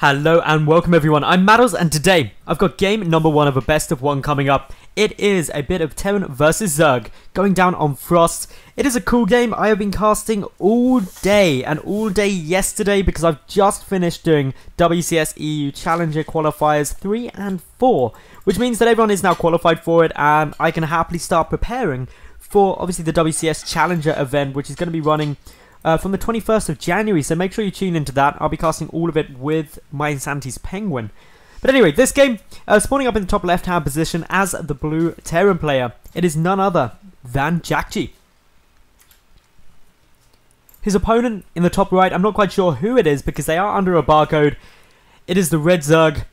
Hello and welcome everyone, I'm Madals and today I've got game number 1 of a best of 1 coming up. It is a bit of Terran versus Zerg going down on Frost. It is a cool game. I have been casting all day and all day yesterday because I've just finished doing WCS EU Challenger Qualifiers 3 and 4, which means that everyone is now qualified for it and I can happily start preparing for obviously the WCS Challenger event, which is going to be running from the 21st of January, so make sure you tune into that. I'll be casting all of it with my Insanity's Penguin. But anyway, this game, spawning up in the top left-hand position as the blue Terran player, it is none other than Jjakji. His opponent in the top right, I'm not quite sure who it is because they are under a barcode. It is the red Zerg.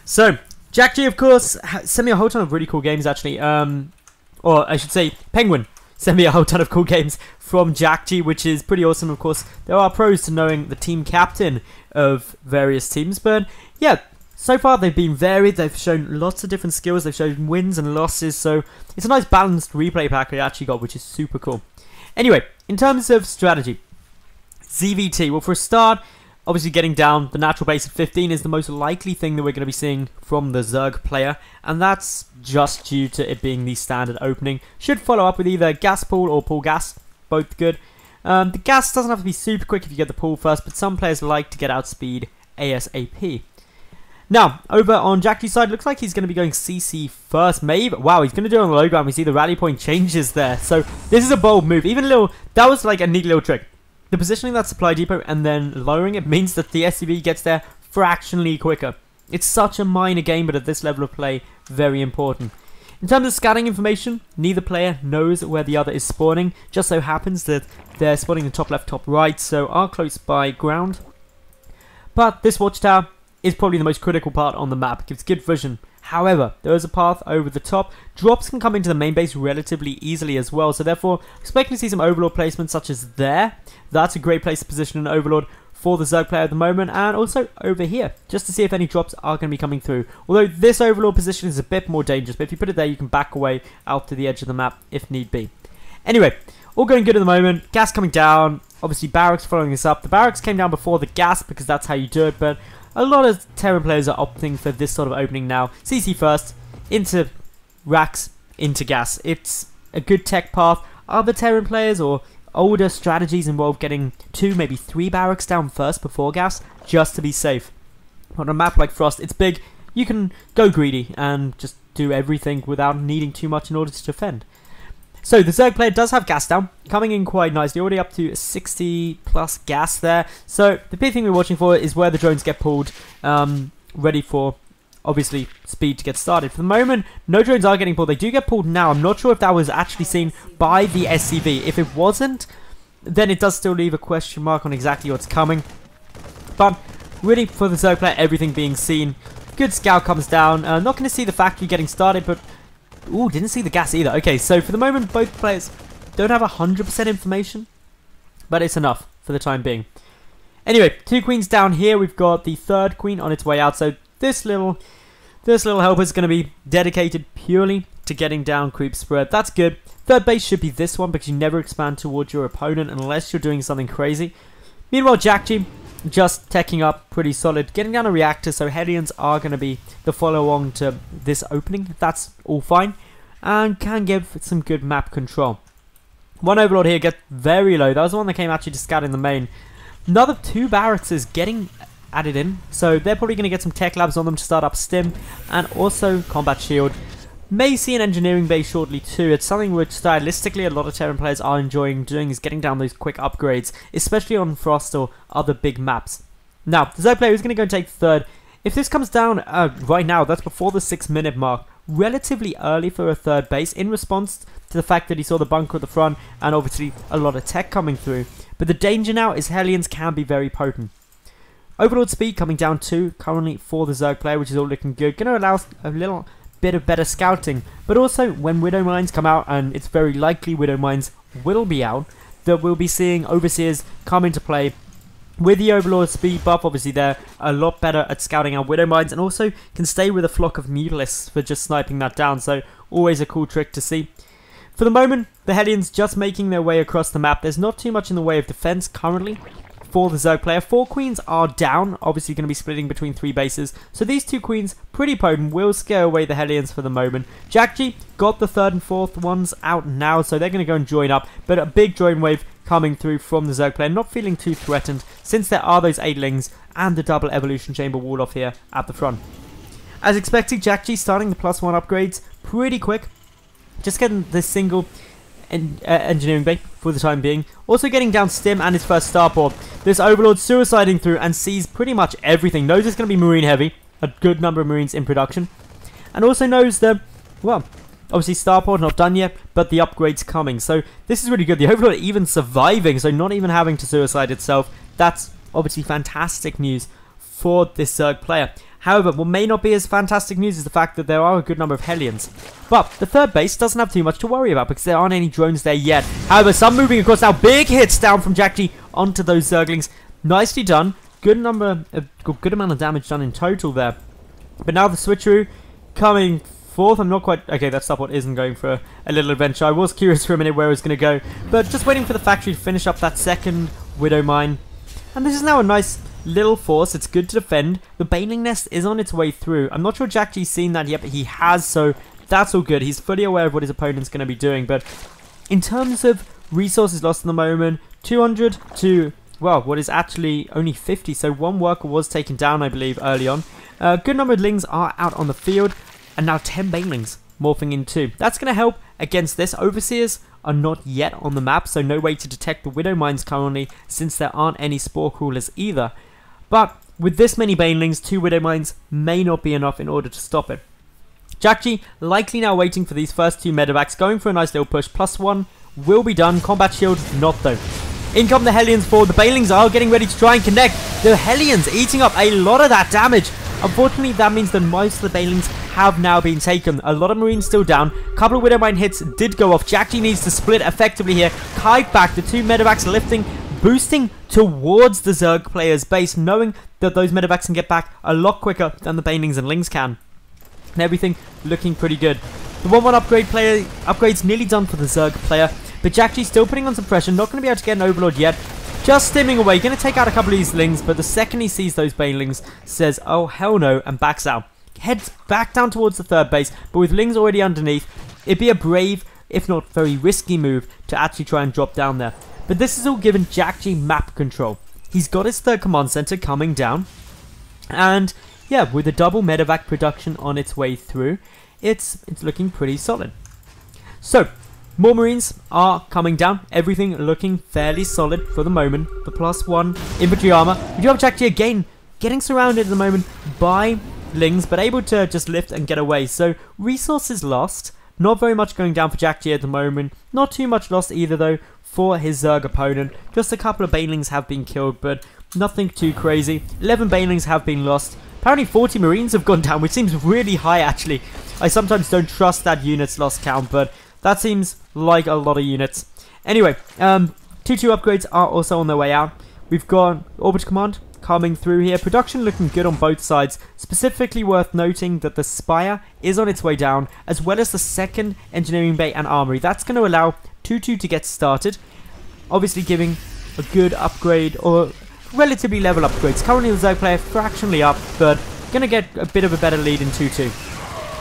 So, Jjakji, of course, sent me a whole ton of really cool games actually, or I should say, Penguin sent me a whole ton of cool games from Jjakji, which is pretty awesome. Of course, there are pros to knowing the team captain of various teams, but yeah, so far they've been varied. They've shown lots of different skills. They've shown wins and losses, so it's a nice balanced replay pack I actually got, which is super cool. Anyway, in terms of strategy, ZVT, well, for a start, obviously getting down the natural base of 15 is the most likely thing that we're going to be seeing from the Zerg player, and that's just due to it being the standard opening. Should follow up with either gas pool or pool gas, both good. The gas doesn't have to be super quick if you get the pool first, but some players like to get outspeed ASAP. Now, over on Jjakji's side, looks like he's going to be going CC first, maybe. Wow, he's going to do it on the low ground. We see the rally point changes there, so this is a bold move. Even a little, that was like a neat little trick. The positioning that supply depot and then lowering it means that the SCV gets there fractionally quicker. It's such a minor game, but at this level of play, very important. In terms of scouting information, neither player knows where the other is spawning. Just so happens that they're spawning in top left, top right, so are close by ground. But this watchtower is probably the most critical part on the map. It gives good vision. However, there is a path over the top. Drops can come into the main base relatively easily as well, so therefore expecting to see some overlord placements such as there. That's a great place to position an overlord for the Zerg player at the moment, and also over here, just to see if any drops are going to be coming through. Although this overlord position is a bit more dangerous, but if you put it there, you can back away out to the edge of the map if need be. Anyway, all going good at the moment. Gas coming down. Obviously, barracks following this up. The barracks came down before the gas because that's how you do it, but a lot of Terran players are opting for this sort of opening now. CC first, into racks, into gas. It's a good tech path. Other Terran players or older strategies involve getting 2, maybe 3 barracks down first before gas, just to be safe. On a map like Frost, it's big. You can go greedy and just do everything without needing too much in order to defend. So the Zerg player does have gas down, coming in quite nicely, already up to 60 plus gas there. So the big thing we're watching for is where the drones get pulled, ready for, obviously, speed to get started. For the moment, no drones are getting pulled. They do get pulled now. I'm not sure if that was actually seen by the SCV. If it wasn't, then it does still leave a question mark on exactly what's coming. But really, for the Zerg player, everything being seen. Good scout comes down. Not going to see the factory getting started, but ooh, didn't see the gas either. Okay, so for the moment, both players don't have 100% information, but it's enough for the time being. Anyway, 2 queens down here. We've got the 3rd queen on its way out, so this little helper is going to be dedicated purely to getting down creep spread. That's good. 3rd base should be this one because you never expand towards your opponent unless you're doing something crazy. Meanwhile, Jjakji just teching up pretty solid, getting down a reactor, so Hellions are going to be the follow-on to this opening. That's all fine, and can give some good map control. One overlord here gets very low. That was the one that came actually to scout in the main. Another 2 barracks is getting added in, so they're probably going to get some tech labs on them to start up stim, and also combat shield. May see an engineering base shortly too. It's something which stylistically a lot of Terran players are enjoying doing, is getting down those quick upgrades, especially on Frost or other big maps. Now, the Zerg player is going to go and take 3rd. If this comes down right now, that's before the 6-minute mark. Relatively early for a 3rd base in response to the fact that he saw the bunker at the front and obviously a lot of tech coming through. But the danger now is Hellions can be very potent. Overlord speed coming down too currently for the Zerg player, which is all looking good. Going to allow a little bit of better scouting, but also when Widow Mines come out, and it's very likely Widow Mines will be out, that we'll be seeing Overseers come into play. With the Overlord speed buff, obviously they're a lot better at scouting out Widow Mines and also can stay with a flock of Mutalisks for just sniping that down, so always a cool trick to see. For the moment, the Hellions just making their way across the map. There's not too much in the way of defense currently for the Zerg player. 4 queens are down, obviously going to be splitting between 3 bases. So these 2 queens, pretty potent, will scare away the Hellions for the moment. Jjakji got the 3rd and 4th ones out now, so they're going to go and join up. But a big join wave coming through from the Zerg player, not feeling too threatened, since there are those 8lings and the double evolution chamber wall off here at the front. As expected, Jjakji starting the +1 upgrades pretty quick. Just getting this single engineering bay for the time being. Also getting down Stim and his first starport. This Overlord suiciding through and sees pretty much everything. Knows it's going to be Marine heavy. A good number of Marines in production. And also knows that, well, obviously starport not done yet, but the upgrade's coming. So this is really good. The Overlord even surviving, so not even having to suicide itself. That's obviously fantastic news for this Zerg player. However, what may not be as fantastic news is the fact that there are a good number of Hellions. But the 3rd base doesn't have too much to worry about because there aren't any drones there yet. However, some moving across now. Big hits down from Jjakji onto those Zerglings. Nicely done. Good amount of damage done in total there. But now the switcheroo coming forth. I'm not quite... Okay, that starport isn't going for a little adventure. I was curious for a minute where it was going to go. But just waiting for the factory to finish up that 2nd Widow Mine. And this is now a nice little force. It's good to defend. The Baneling Nest is on its way through. I'm not sure Jjakji's seen that yet, but he has, so that's all good. He's fully aware of what his opponent's going to be doing. But in terms of resources lost in the moment, 200 to, well, what is actually only 50. So 1 worker was taken down, I believe, early on. A good number of lings are out on the field. And now 10 Banelings morphing in 2. That's going to help against this. Overseers are not yet on the map, so no way to detect the Widow Mines currently, since there aren't any Spore Crawlers either. But with this many Banelings, 2 Widow Mines may not be enough in order to stop it. Jjakji likely now waiting for these first 2 medevacs, going for a nice little push. +1 will be done. Combat shield, not though. In come the Hellions forward. The Banelings are getting ready to try and connect. The Hellions eating up a lot of that damage. Unfortunately, that means that most of the Banelings have now been taken. A lot of Marines still down. A couple of Widowmine hits did go off. Jjakji needs to split effectively here. Kite back. The 2 medevacs lifting, boosting towards the Zerg player's base, knowing that those medevacs can get back a lot quicker than the Banelings and Lings can. And everything looking pretty good. The 1-1 upgrade's nearly done for the Zerg player, but Jjakji's still putting on some pressure. Not going to be able to get an Overlord yet. Just stimming away. Going to take out a couple of these Lings, but the second he sees those Banelings, says, oh hell no, and backs out. Heads back down towards the 3rd base, but with Lings already underneath, it'd be a brave, if not very risky move to actually try and drop down there. But this is all given Jjakji map control. He's got his 3rd command center coming down, and yeah, with a double medevac production on its way through, it's looking pretty solid. So, more Marines are coming down. Everything looking fairly solid for the moment. The +1 infantry armor. We do have Jjakji again getting surrounded at the moment by Lings, but able to just lift and get away. So, resources lost. Not very much going down for Jjakji at the moment. Not too much lost either though for his Zerg opponent. Just a couple of Banelings have been killed, but nothing too crazy. 11 Banelings have been lost. Apparently 40 Marines have gone down, which seems really high actually. I sometimes don't trust that unit's lost count, but that seems like a lot of units. Anyway, 2-2 upgrades are also on their way out. We've got Orbit Command coming through here. Production looking good on both sides. Specifically worth noting that the Spire is on its way down, as well as the 2nd Engineering Bay and Armory. That's going to allow 2-2 to get started. Obviously giving a good upgrade, or relatively level upgrades. Currently the Zerg player fractionally up, but going to get a bit of a better lead in 2-2.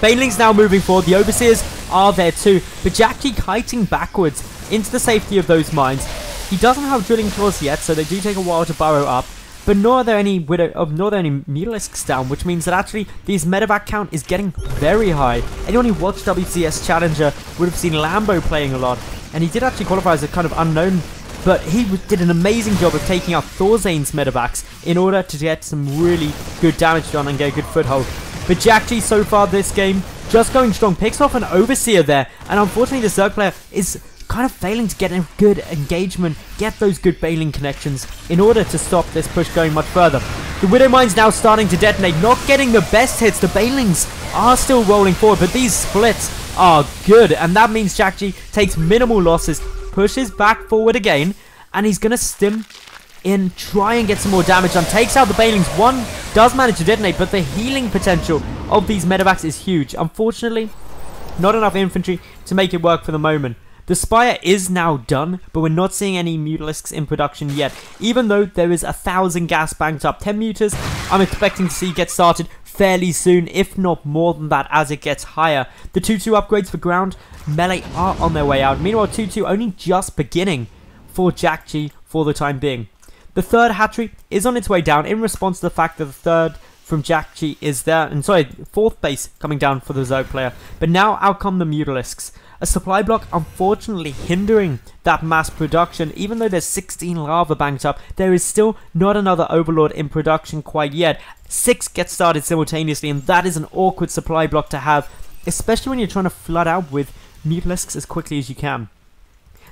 Banelings now moving forward. The Overseers are there too, but Jjakji kiting backwards into the safety of those mines. He doesn't have drilling claws yet, so they do take a while to burrow up. But nor are there any Mutalisks down, which means that actually this medevac count is getting very high. Anyone who watched WCS Challenger would have seen Lambo playing a lot, and he did actually qualify as a kind of unknown, but he did an amazing job of taking out Thorzane's medevacs in order to get some really good damage done and get a good foothold. But Jjakji so far this game, just going strong, picks off an Overseer there, and unfortunately the Zerg player is kind of failing to get a good engagement, get those good Baneling connections in order to stop this push going much further. The Widow Mine's now starting to detonate, not getting the best hits. The Banelings are still rolling forward, but these splits are good, and that means Jjakji takes minimal losses, pushes back forward again, and he's going to stim in, try and get some more damage done. Takes out the Banelings. One does manage to detonate, but the healing potential of these medevacs is huge. Unfortunately, not enough infantry to make it work for the moment. The The Spire is now done, but we're not seeing any Mutalisks in production yet. Even though there is 1,000 gas banked up, 10 Mutas I'm expecting to see get started fairly soon, if not more than that as it gets higher. The 2-2 upgrades for ground melee are on their way out. Meanwhile, 2-2 only just beginning for Jjakji for the time being. The third hatchery is on its way down in response to the fact that the third from Jjakji is there, and sorry, fourth base coming down for the Zerg player. But now out come the Mutalisks. A supply block unfortunately hindering that mass production. Even though there's 16 lava banked up, there is still not another Overlord in production quite yet. 6 get started simultaneously, and that is an awkward supply block to have, especially when you're trying to flood out with Mutalisks as quickly as you can.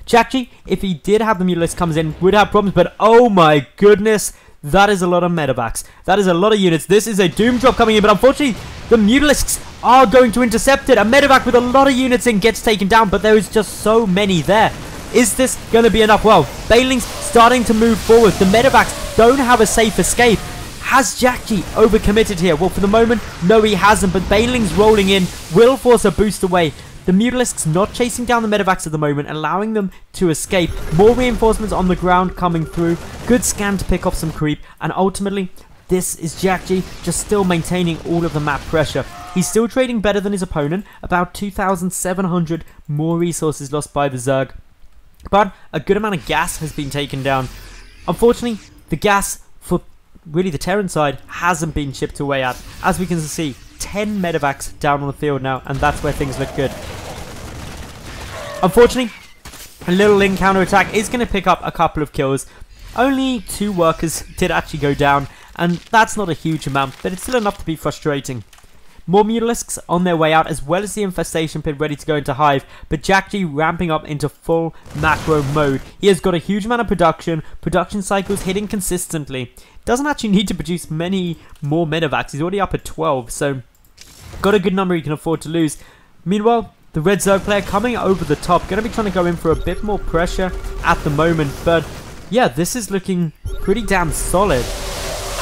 Jjakji, if he did have the Mutalisk comes in, would have problems, but oh my goodness, that is a lot of medevacs. That is a lot of units. This is a doom drop coming in, but unfortunately, the Mutalisks are going to intercept it. A medevac with a lot of units in gets taken down, but there is just so many there. Is this going to be enough? Well, Baneling's starting to move forward. The medevacs don't have a safe escape. Has Jjakji overcommitted here? Well, for the moment, no, he hasn't, but Baneling's rolling in, will force a boost away. The Mutalisks not chasing down the medevacs at the moment, allowing them to escape. More reinforcements on the ground coming through. Good scan to pick off some creep. And ultimately, this is Jjakji just still maintaining all of the map pressure. He's still trading better than his opponent. About 2,700 more resources lost by the Zerg. But a good amount of gas has been taken down. Unfortunately, the gas for really the Terran side hasn't been chipped away at. As we can see, 10 medevacs down on the field now, and that's where things look good. Unfortunately, a little link counter attack is going to pick up a couple of kills. Only 2 workers did actually go down, and that's not a huge amount, but it's still enough to be frustrating. More Mutalisks on their way out, as well as the infestation pit ready to go into Hive, but Jjakji ramping up into full macro mode. He has got a huge amount of production cycles hitting consistently. Doesn't actually need to produce many more medevacs. He's already up at 12, so got a good number he can afford to lose. Meanwhile, the red Zerg player coming over the top, going to be trying to go in for a bit more pressure at the moment, but yeah, this is looking pretty damn solid.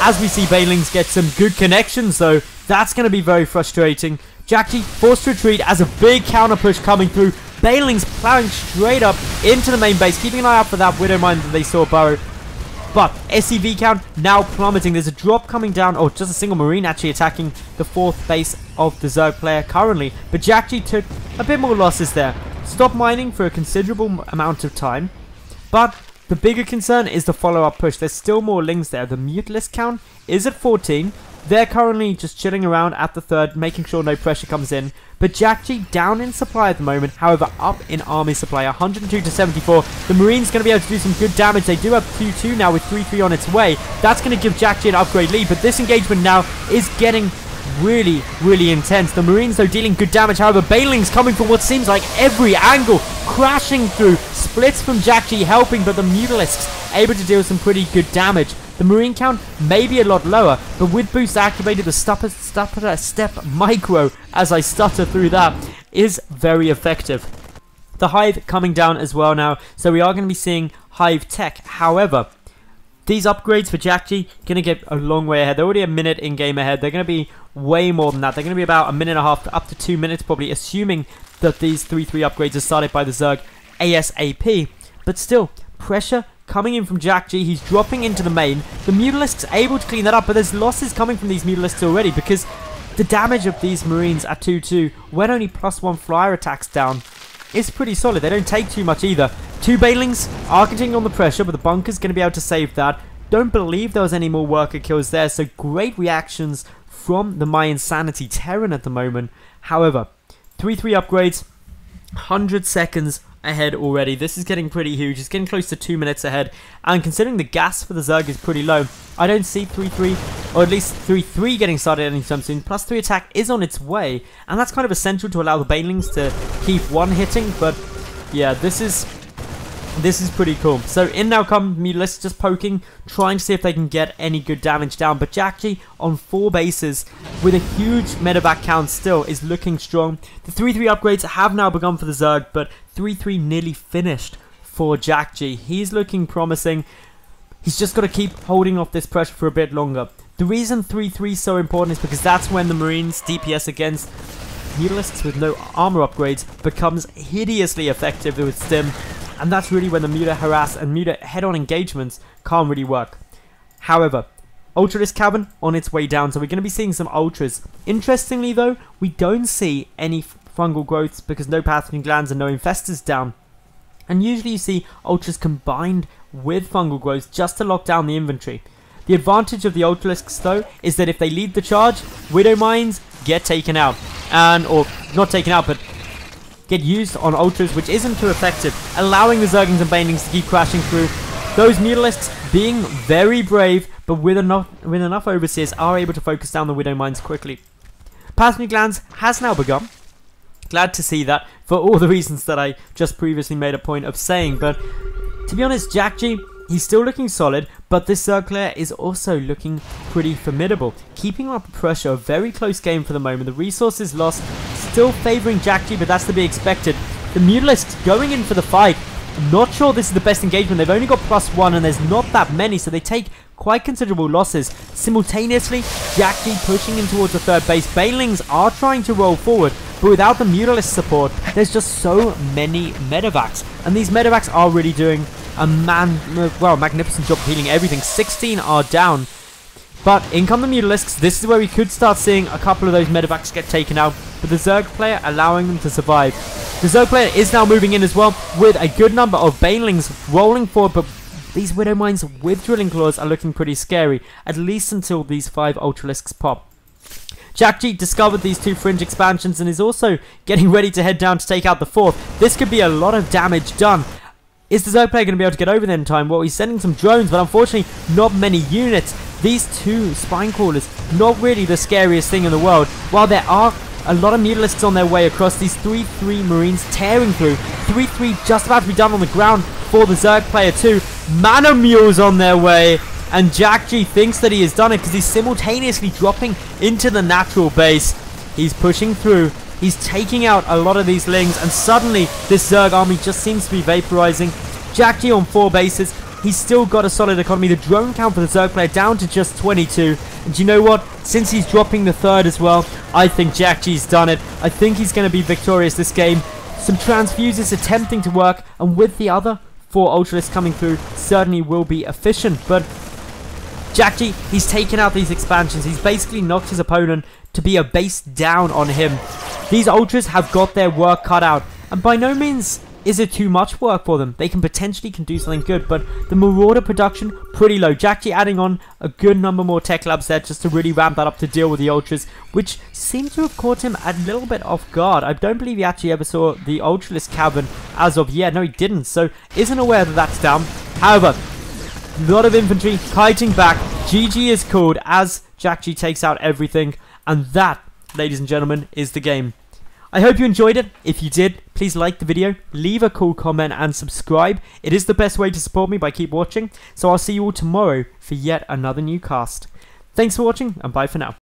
As we see Banelings get some good connections though, that's going to be very frustrating. Jjakji forced to retreat as a big counter push coming through. Banelings plowing straight up into the main base, keeping an eye out for that Widow Mine that they saw burrow. But SCV count now plummeting. There's a drop coming down, or just a single Marine actually attacking the 4th base of the Zerg player currently. But Jjakji took a bit more losses there. Stopped mining for a considerable amount of time. But the bigger concern is the follow-up push. There's still more Lings there. The Mutalisk count is at 14. They're currently just chilling around at the 3rd, making sure no pressure comes in. But Jjakji down in supply at the moment, however up in army supply, 102 to 74. The Marine's going to be able to do some good damage. They do have 2-2 now with 3-3 on its way. That's going to give Jjakji an upgrade lead, but this engagement now is getting really, really intense. The Marines though dealing good damage, however Banelings coming from what seems like every angle, crashing through, splits from Jjakji helping, but the Mutalisks able to deal some pretty good damage. The Marine count may be a lot lower, but with boost activated, the step micro, as I stutter through that, is very effective. The Hive coming down as well now, so we are going to be seeing Hive tech. However, these upgrades for Jjakji going to get a long way ahead. They're already a minute in game ahead. They're going to be way more than that. They're going to be about a minute and a half to up to 2 minutes probably, assuming that these 3-3 upgrades are started by the Zerg ASAP. But still, pressure coming in from Jjakji. He's dropping into the main. The Mutalisk's able to clean that up, but there's losses coming from these Mutalisks already because the damage of these Marines at 2-2, when only +1 flyer attacks down, is pretty solid. They don't take too much either. 2 Banelings are continuing on the pressure, but the bunker's going to be able to save that. Don't believe there was any more worker kills there, so great reactions from the My Insanity Terran at the moment. However, 3-3 upgrades, 100 seconds ahead already. This is getting pretty huge. It's getting close to 2 minutes ahead, and considering the gas for the Zerg is pretty low, I don't see 3-3 or at least 3-3 getting started anytime soon. +3 attack is on its way, and that's kind of essential to allow the Banelings to keep one hitting. But yeah, this is pretty cool. So in now come Mutalisks just poking, trying to see if they can get any good damage down. But Jjakji on 4 bases with a huge medevac count still is looking strong. The 3-3 upgrades have now begun for the Zerg, but 3-3 nearly finished for Jjakji. He's looking promising. He's just got to keep holding off this pressure for a bit longer. The reason 3-3 is so important is because that's when the Marines DPS against Mutalisks with no armor upgrades becomes hideously effective with Stim, and that's really when the Muta harass and Muta head-on engagements can't really work. However, Ultralisk Cavern on its way down, so we're going to be seeing some Ultras. Interestingly though, we don't see any fungal growths because no pathogen glands and no infestors down. And usually you see Ultras combined with fungal growths just to lock down the inventory. The advantage of the Ultralisks though is that if they lead the charge, Widow Mines get taken out. Or not taken out, but get used on Ultras, which isn't too effective, allowing the Zerglings and Banelings to keep crashing through. Those Mutalisks, being very brave, but with enough Overseers, are able to focus down the Widow Mines quickly. Pathogen Glands has now begun. Glad to see that, for all the reasons that I just previously made a point of saying, but to be honest, Jjakji, he's still looking solid, but this Zerg player is also looking pretty formidable. Keeping up pressure, a very close game for the moment. The resources lost, still favouring Jjakji, but that's to be expected. The Mutalisks going in for the fight. I'm not sure this is the best engagement. They've only got +1 and there's not that many, so they take quite considerable losses. Simultaneously, Jjakji pushing in towards the third base. Banelings are trying to roll forward, but without the Mutalisk support, there's just so many medevacs. And these medevacs are really doing a magnificent job of healing everything. 16 are down. But in come the Mutalisks. This is where we could start seeing a couple of those medevacs get taken out, but the Zerg player allowing them to survive. The Zerg player is now moving in as well, with a good number of Banelings rolling forward, but these Widow Mines with Drilling Claws are looking pretty scary, at least until these 5 Ultralisks pop. Jjakji discovered these 2 fringe expansions and is also getting ready to head down to take out the 4th. This could be a lot of damage done. Is the Zerg player going to be able to get over there in time? Well, he's sending some drones, but unfortunately not many units. These 2 Spine Crawlers, not really the scariest thing in the world. While there are a lot of Mutalisks on their way across, these 3-3 Marines tearing through. 3-3 just about to be done on the ground for the Zerg player too. Mana Mules on their way. And Jjakji thinks that he has done it because he's simultaneously dropping into the natural base. He's pushing through. He's taking out a lot of these Lings, and suddenly this Zerg army just seems to be vaporizing. Jjakji on 4 bases. He's still got a solid economy. The drone count for the Zerg player down to just 22. And you know what? Since he's dropping the 3rd as well, I think Jjakji's done it. I think he's going to be victorious this game. Some transfuses attempting to work, and with the other 4 Ultralisks coming through, certainly will be efficient. But Jjakji, he's taken out these expansions. He's basically knocked his opponent to be a base down on him. These Ultras have got their work cut out, and by no means is it too much work for them. They can potentially do something good, but the Marauder production, pretty low. Jjakji adding on a good number more tech labs there just to really ramp that up to deal with the Ultras, which seemed to have caught him a little bit off guard. I don't believe he actually ever saw the Ultralisk Cavern as of yet. No, he didn't, so isn't aware that that's down. However, a lot of infantry kiting back. GG is called as Jjakji takes out everything, and that, ladies and gentlemen, is the game. I hope you enjoyed it. If you did, please like the video, leave a cool comment and subscribe. It is the best way to support me by keep watching. So I'll see you all tomorrow for yet another new cast. Thanks for watching and bye for now.